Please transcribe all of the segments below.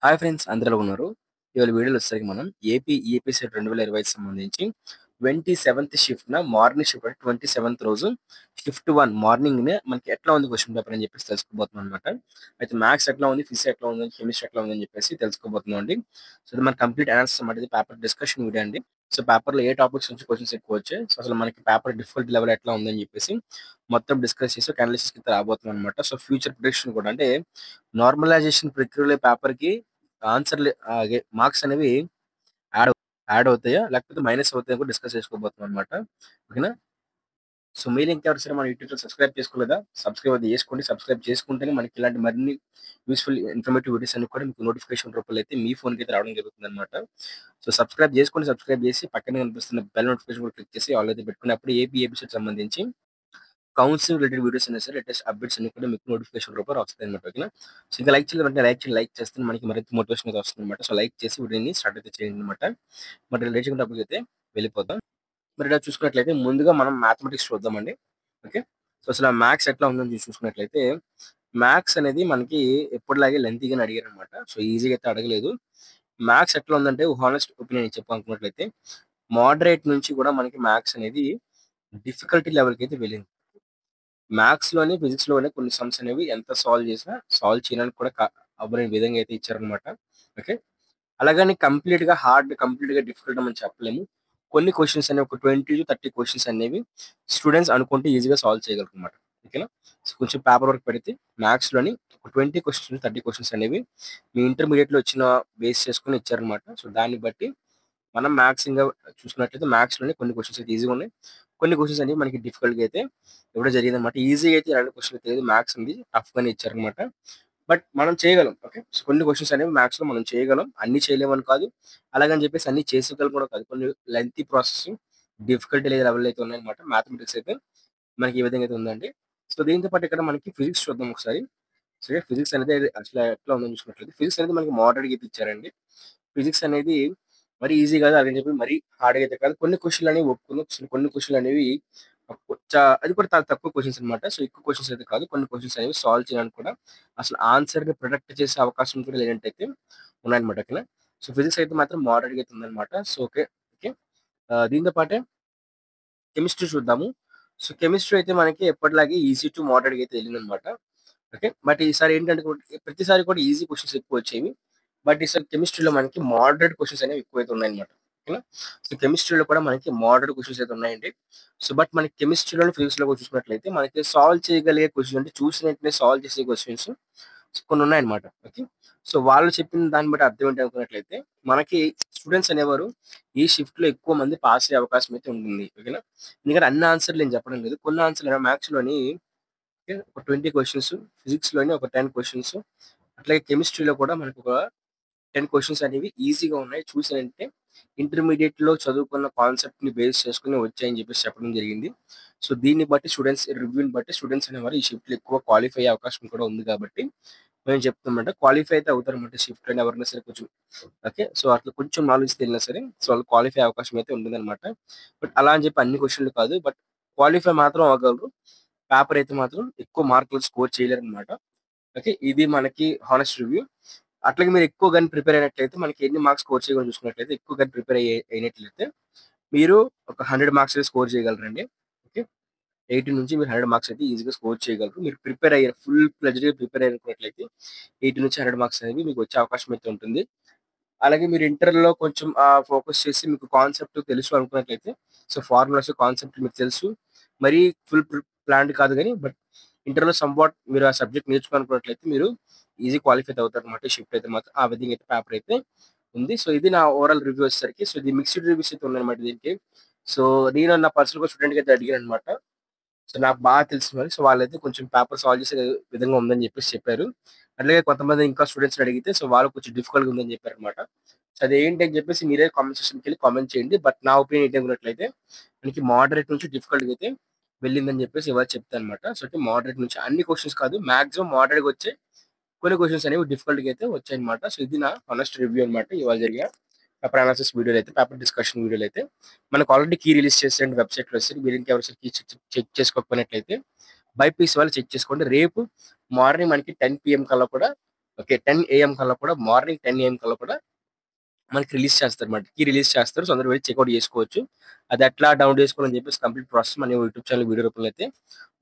Hi friends అందరూ ఎలా ఉన్నారు? ఇవాళ వీడియోలో వచ్చేసరికి మనం ఏపీ ఈపీసెట్ 2025 సంబంధించి 27th షిఫ్ట్‌న మార్నింగ్ షిఫ్ట్ అంటే 27th రోజు షిఫ్ట్ 1 మార్నింగ్‌నే మనకి ఎట్లా ఉంది క్వెషన్ పేపర్ అని చెప్పేసి తెలుసుకోబోతున్నాం అనమాట. అయితే మ్యాథ్స్ ఎట్లా ఉంది, ఫిజిక్స్ ఎట్లా ఉంది, కెమిస్ట్రీ ఎట్లా ఉంది అని చెప్పేసి తెలుసుకోబోతున్నాం అండి. సో, ఇది మన కంప్లీట్ అనాలిసిస్ అన్నమాట. ఇది పేపర్ డిస్కషన్ వీడియో అండి. సో, పేపర్‌లో ఏ టాపిక్స్ నుంచి క్వెషన్స్ ఎక్కువ వచ్చాయి, సో, అసలు మనకి పేపర్ డిఫికల్టీ లెవెల్ ఎట్లా ఉందని చెప్పేసి మొత్తం డిస్కస్ చేసి ఒక అనాలిసిస్‌కి అయితే రాబోతున్నాం అనమాట. సో, ఫ్యూచర్ ప్రిడిక్షన్ కూడా అంటే నార్మలైజేషన్ ప్రక్రియలో పేపర్‌కి ఆన్సర్‌లు మార్క్స్ అనేవి యాడ్ యాడ్ అవుతాయా? లేకపోతే మైనస్ అవుతాయా కూడా డిస్కస్ చేసుకోబోతున్నాం అనమాట. ఓకేనా? సో, మీరు ఇంకెవరు సరే మన యూట్యూబ్ ఛానెల్ సబ్స్క్రైబ్ చేసుకోలేదా? సబ్స్క్రైబ్ అయితే చేసుకోండి. సబ్స్క్రైబ్ చేసుకుంటేనే మనకి ఇలాంటి మరిన్ని యూజ్‌ఫుల్ ఇన్ఫర్మేటివ్ వీడియోస్ అన్ని కూడా మీకు నోటిఫికేషన్ రూపంలో అయితే మీ ఫోన్‌కి అయితే రావడం జరుగుతుందన్నమాట. సో, సబ్స్క్రైబ్ చేసుకోండి. సబ్స్క్రైబ్ చేసి పక్కనే కనిపిస్తున్న బెల్ నోటిఫికేషన్ కూడా క్లిక్ చేసి ఆల్ అయితే పెట్టుకుని అప్పుడు ఏపీ ఎపిసోడ్ సంబంధించి కౌన్సిలింగ్ రిలేటెడ్ వీడియోస్ అయినా సరే లేటెస్ట్ అప్డేట్స్ అన్ని కూడా మీకు నోటిఫికేషన్ రూపంలో వస్తాయన్నమాట. ఓకేనా? సో, ఇంకా లైక్ చేయలేదు వెంటనే లైక్ చేయండి. లైక్ చేస్తే మనకి మరింత మోటివేషన్ అయితే వస్తుందన్నమాట. సో, లైక్ చేసి వీడియోని స్టార్ట్ అయితే చేయండి అనమాట. మరి లేట్ చేయకుండా టాపిక్ అయితే వెళ్ళిపోదాం. మరి ఇలా చూసుకున్నట్లయితే ముందుగా మనం మ్యాథమెటిక్స్ చూద్దామండి. ఓకే. సో, అసలు ఆ మ్యాథ్స్ ఎట్లా ఉందని చూసుకున్నట్లయితే మ్యాథ్స్ అనేది మనకి ఎప్పటిలాగే లెంతీగానే అడిగారనమాట. సో, ఈజీగా అయితే అడగలేదు. మ్యాథ్స్ ఎట్లా ఉందంటే హానెస్ట్ ఒపీనియన్ చెప్పాలనుకున్నట్లయితే మోడరేట్ నుంచి కూడా మనకి మ్యాథ్స్ అనేది డిఫికల్టీ లెవెల్‌కి అయితే వెళ్ళింది. మ్యాథ్స్‌లోని, ఫిజిక్స్‌లోనే కొన్ని సమ్స్ అనేవి ఎంత సాల్వ్ చేసినా సాల్వ్ చేయడానికి కూడా అవ్వలేని విధంగా అయితే ఇచ్చారనమాట. ఓకే. అలాగని కంప్లీట్‌గా డిఫికల్ట్ అని మనం చెప్పలేము. కొన్ని క్వెషన్స్ అనేవి ఒక 20-30 క్వెషన్స్ అనేవి స్టూడెంట్స్ అనుకుంటే ఈజీగా సాల్వ్ చేయగలరనమాట. ఓకేనా? సో, కొంచెం పేపర్ వర్క్ పెడితే మ్యాథ్స్‌లోని ఒక 20 క్వెషన్స్, 30 క్వెషన్స్ అనేవి మీ ఇంటర్మీడియేట్‌లో వచ్చిన బేస్ చేసుకొని ఇచ్చారనమాట. సో, దాన్ని బట్టి మనం మ్యాథ్స్ ఇంగా చూసుకున్నట్లయితే మ్యాథ్స్‌లోనే కొన్ని క్వెషన్స్ అయితే ఈజీగా ఉన్నాయి. కొన్ని క్వెషన్స్ అనేవి మనకి డిఫికల్ట్‌గా అయితే ఇవ్వడం జరిగిందనమాట. ఈజీగా అయితే ఇలాంటి క్వెషన్ అయితే లేదు. మ్యాథ్స్ ఉంది టఫ్‌గానే ఇచ్చారనమాట. బట్ మనం చేయగలం. ఓకే. సో, కొన్ని క్వెషన్స్ అనేవి మ్యాథ్స్‌లో మనం చేయగలం. అన్నీ చేయలేమని కాదు. అలాగని చెప్పేసి అన్నీ చేసేయగలం కూడా కాదు. కొన్ని లెంతీ ప్రాసెస్ డిఫికల్టీ లెవెల్ అయితే ఉన్నాయన్నమాట. మ్యాథమెటిక్స్ అయితే మనకి ఈ విధంగా అయితే ఉందండి. సో, దీంతో పాటు ఇక్కడ మనకి ఫిజిక్స్ చూద్దాం ఒకసారి. సరే ఫిజిక్స్ అనేది అసలు ఎట్లా ఉందని చూసుకున్నట్లయితే ఫిజిక్స్ అనేది మనకి మోడరేట్‌గా అయితే ఇచ్చారండి. ఫిజిక్స్ అనేది మరీ ఈజీ కాదు. అలాని చెప్పి మరీ హార్డ్‌గా అయితే కాదు. కొన్ని క్వెషన్‌లు అనేవి ఒప్పుకుందాం. సో, కొన్ని క్వెషన్‌లు అనేవి అది కూడా చాలా తక్కువ క్వెషన్స్ అన్నమాట. సో, ఎక్కువ క్వెషన్స్ అయితే కాదు. కొన్ని క్వెషన్స్ అనేవి సాల్వ్ చేయడానికి కూడా అసలు ఆన్సర్‌ని ప్రిడిక్ట్ చేసే అవకాశం కూడా లేనట్టయితే ఉన్నాయన్నమాట. ఓకేనా? సో, ఫిజిక్స్ అయితే మాత్రం మోడరేట్‌గా అయితే ఉందన్నమాట. So, okay. ఓకే. దీంతో పాటే కెమిస్ట్రీ చూద్దాము. సో, కెమిస్ట్రీ అయితే మనకి ఎప్పటిలాగే ఈజీ టు మోడరేట్‌గా అయితే ఎళ్ళిందన్నమాట. ఓకే. బట్ ఈసారి ఏంటంటే ప్రతిసారి కూడా ఈజీ క్వెషన్స్ ఎక్కువొచ్చేవి. బట్ ఈసారి కెమిస్ట్రీలో మనకి మోడరేట్ క్వెషన్స్ అనేవి ఎక్కువైతే ఉన్నాయన్నమాట. ఓకేనా? సో, కెమిస్ట్రీలో కూడా మనకి మోడరేట్ క్వెషన్స్ అయితే ఉన్నాయండి. సో, బట్ మనకి కెమిస్ట్రీలోను, ఫిజిక్స్‌లో కూడా చూసుకున్నట్లయితే మనకి సాల్వ్ చేయగలిగే క్వెషన్స్ అంటే చూసిన వెంటనే సాల్వ్ చేసే క్వెషన్స్ కొన్ని ఉన్నాయన్నమాట. ఓకే. సో, వాళ్ళు చెప్పిన దాన్ని బట్టి అర్థం ఏంటి అనుకున్నట్లయితే మనకి స్టూడెంట్స్ అనేవారు ఈ షిఫ్ట్‌లో ఎక్కువ మంది పాస్ అయ్యే అవకాశం అయితే ఉంటుంది. ఓకేనా? ఎందుకంటే అన్ని ఆన్సర్‌లు నేను చెప్పడం లేదు. కొన్ని ఆన్సర్‌లు మ్యాథ్స్‌లోని ఓకే. ఒక 20 క్వెషన్స్, ఫిజిక్స్‌లోని ఒక 10 క్వెషన్స్, అట్లాగే కెమిస్ట్రీలో కూడా మనకొక 10 క్వెషన్స్ అనేవి ఈజీగా ఉన్నాయి. చూసానంటే ఇంటర్మీడియేట్‌లో చదువుకున్న కాన్సెప్ట్‌ని బేస్ చేసుకొని వచ్చాయని చెప్పేసి చెప్పడం జరిగింది. సో, దీన్ని బట్టి రివ్యూని బట్టి స్టూడెంట్స్ అనేవారు ఈ షిఫ్ట్‌లో ఎక్కువ క్వాలిఫై అయ్యే అవకాశం కూడా ఉంది కాబట్టి మేము చెప్తున్నామంటే క్వాలిఫై అయితే అవుతారన్నమాట షిఫ్ట్‌లోని ఎవరైనా సరే కొంచెం ఓకే. సో, అట్లా కొంచెం నాలెడ్జ్ తెలినా సరే సో, వాళ్ళు క్వాలిఫై అయ్యే అవకాశం అయితే ఉంటుందన్నమాట. బట్ అలా అని చెప్పి అన్ని క్వెషన్‌లు కాదు. బట్ క్వాలిఫై మాత్రం అవ్వగలరు. పేపర్ అయితే మాత్రం ఎక్కువ మార్కులు స్కోర్ చేయలేరన్నమాట. ఓకే. ఇది మనకి హానెస్ట్ రివ్యూ. అట్లాగే మీరు ఎక్కువ గాని ప్రిపేర్ అయినట్లయితే మనకి ఎన్ని మార్క్స్ స్కోర్ చేయగలరో చూసుకున్నట్లయితే ఎక్కువ గాని ప్రిపేర్ అయినట్లయితే మీరు ఒక 100 మార్క్స్ అయితే స్కోర్ చేయగలరండి. ఓకే. 80 నుంచి మీరు 100 మార్క్స్ అయితే ఈజీగా స్కోర్ చేయగలరు. మీరు ప్రిపేర్ అయ్యారు ఫుల్ ప్లెడ్జ్‌గా ప్రిపేర్ అయ్యారనుకున్నట్లయితే 80-100 మార్క్స్ అనేవి మీకు వచ్చే అవకాశం అయితే ఉంటుంది. అలాగే మీరు ఇంటర్‌లో కొంచెం ఫోకస్ చేసి మీకు కాన్సెప్ట్ తెలుసు అనుకున్నట్లయితే సో, ఫార్ములాస్, కాన్సెప్ట్ మీకు తెలుసు. మరీ ఫుల్ ప్లాన్డ్ కాదు గానీ బట్ ఇంటర్‌లో సంవాట్ మీరు ఆ సబ్జెక్ట్ నేర్చుకోవాలనుకున్నట్లయితే మీరు ఈజీ క్వాలిఫై అయితే అవుతారన్నమాట. షిఫ్ట్ అయితే మాత్రం ఆ విధంగా అయితే పేపర్ అయితే ఉంది. సో, ఇది నా ఓవరాల్ రివ్యూ వచ్చేసరికి. సో, ఇది మిక్స్డ్ రివ్యూస్ అయితే ఉన్నాయన్నమాట దీనికి. సో, నేను నా పర్సనల్‌గా స్టూడెంట్‌కి అయితే అడిగానన్నమాట. సో, నాకు బాగా తెలిసిన వాళ్ళు. సో, వాళ్ళైతే కొంచెం పేపర్ సాల్వ్ చేసే విధంగా ఉందని చెప్పేసి చెప్పారు. అట్లాగే కొంతమంది ఇంకా స్టూడెంట్స్‌ని అడిగితే సో, వాళ్ళు కొంచెం డిఫికల్ట్‌గా ఉందని చెప్పారన్నమాట. సో, అదేంటి అని చెప్పేసి మీరే కామెంట్ సెక్షన్‌కెళ్ళి కామెంట్ చేయండి. బట్ నా ఒపీనియన్ ఏంటి అనుకున్నట్లయితే మనకి మోడరేట్ నుంచి డిఫికల్ట్‌గా అయితే వెళ్ళిందని చెప్పేసి ఇవాళ చెప్తానన్నమాట. సో, అంటే మోడరేట్ నుంచి అన్ని క్వెషన్స్ కాదు మాక్సిమం మోడరేట్‌గా వచ్చాయి. కొన్ని క్వెషన్స్ అనేవి డిఫికల్ట్‌గా అయితే వచ్చాయన్నమాట. సో, ఇది నా హానెస్ట్ రివ్యూ అన్నమాట ఇవాళ జరిగిన పేపర్ అనాలిసిస్ వీడియోలో అయితే, పేపర్ డిస్కషన్ వీడియోలో అయితే మనకు ఆల్రెడీ కీ రిలీజ్ చేసిన వెబ్‌సైట్‌లో వస్తది. మీరు ఇంకెవరైనా కీ చెక్ చేసుకోకపోయినట్లయితే బైపీసీ వాళ్ళు చెక్ చేసుకోండి. రేపు మార్నింగ్ మనకి 10 పీఎం కల్లా కూడా ఓకే. 10 ఏఎం కల్లా కూడా మార్నింగ్ 10 ఏఎం కల్లా కూడా మనకి రిలీజ్ చేస్తారన్నమాట. కీ రిలీజ్ చేస్తారు. సో, అందరూ వెళ్లి చెక్‌ఔట్ చేసుకోవచ్చు. అది ఎట్లా డౌన్‌లోడ్ చేసుకోవాలని చెప్పేసి కంప్లీట్ ప్రాసెస్ మన యూట్యూబ్ ఛానెల్ వీడియో రూపంలో అయితే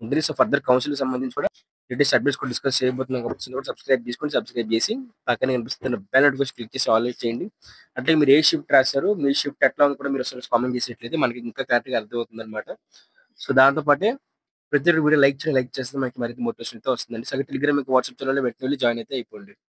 ఉంటుంది. సో, ఫర్దర్ కౌన్సిల్‌కి సంబంధించి కూడా లేటెస్ట్ అప్డేట్స్ కూడా డిస్కస్ చేయబోతున్నాం కాబట్టి సో, సబ్స్క్రైబ్ చేసుకోండి. సబ్స్క్రైబ్ చేసి పక్కనే కనిపిస్తున్న బెల్ నోటిఫికేషన్ క్లిక్ చేసి ఆల్ చేయండి. అంటే మీరు ఏ షిఫ్ట్ రాసారు, మీ షిఫ్ట్ ఎట్లా ఉందో కూడా మీరు ఒకసారి కామెంట్ చేసేట్లయితే మనకి ఇంకా క్లారిటీగా అర్థమవుతుందన్నమాట. సో, దాంతో పాటే ప్రతి ఒక్క వీడియో లైక్ చేస్తే మనకి మరింత మోటివేషన్‌తో వస్తుందండి. సో, టెలిగ్రామ్, వాట్సాప్ ఛానెల్‌లో వెంటనే వెళ్లి జాయిన్ అయితే అయిపోండి.